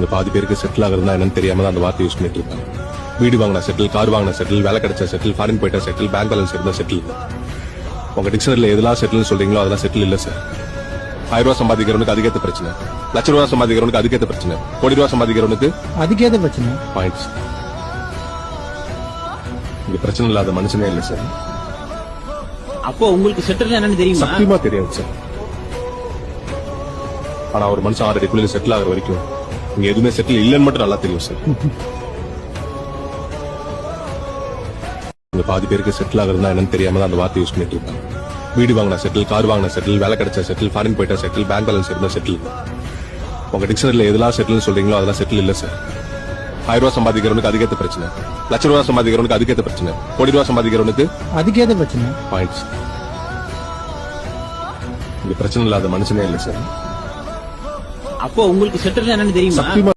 இந்த பாதி பேருக்கு செட்டில் ஆகுறதுனா என்னன்னு தெரியாம தான் அந்த வார்த்தை யூஸ் பண்ணிட்டு இருக்காங்க. வீடு வாங்கினா செட்டில், கார் வாங்கினா செட்டில், வேலை கிடைச்சா செட்டில், ஃபாரின் போயிட்டா செட்டில், பேங்க் பேலன்ஸ் இருந்தா செட்டில். உங்க டிக்ஷனரியில் எதெல்லாம் செட்டில் சொல்றீங்களோ அதெல்லாம் செட்டில் இல்ல சார். 1000 ரூபாய் சம்பாதிக்கிறவனுக்கு அதுக்கேற்ற பிரச்சனை, லட்ச ரூபாய் சம்பாதிக்கிறவனுக்கு அதுக்கேற்ற பிரச்சனை, கோடி ரூபாய் சம்பாதிக்கிறவனுக்கு அதுக்கேற்ற பிரச்சனை. பாயிண்ட்ஸ். இங்க பிரச்சனை இல்லாத மனுஷனே இல்ல சார். அப்போ உங்களுக்கு செட்டில் என்னன்னு தெரியுமா? சத்தியமா தெரியாது சார். ஆனா ஒரு மனுஷன் 6 அடிக்குள்ள செட்டில் ஆகிற வரைக்கும் இங்க எதுவுமே செட்டில் இல்லைன்னு மட்டும் நல்லா தெரியும் சார். இங்க பாதி பேருக்கு செட்டில் ஆகுறதுனா என்னன்னு தெரியாம தான் அந்த வார்த்தை யூஸ் பண்ணிட்டு இருக்காங்க. வீடு வாங்கினா செட்டில், கார் வாங்கினா செட்டில், வேலை கிடைச்சா செட்டில், ஃபாரின் போயிட்டா செட்டில், பேங்க் பேலன்ஸ் இருந்தா செட்டில். உங்க டிக்ஷனரியில் எதெல்லாம் செட்டில் சொல்றீங்களோ அதெல்லாம் செட்டில் இல்ல சார். 1000 ரூபாய் சம்பாதிக்கிறவனுக்கு அதுக்கேற்ற பிரச்சனை, லட்ச ரூபாய் சம்பாதிக்கிறவனுக்கு அதுக்கேற்ற பிரச்சனை, கோடி ரூபாய் சம்பாதிக்கிறவனுக்கு அதுக்கேற்ற பிரச்சனை. பாயிண்ட்ஸ். இங்க பிரச்சனை இல்லாத மனுஷனே இல்ல சார். அப்போ உங்களுக்கு செட்டில் என்னன்னு தெரியுமா? சத்தியமா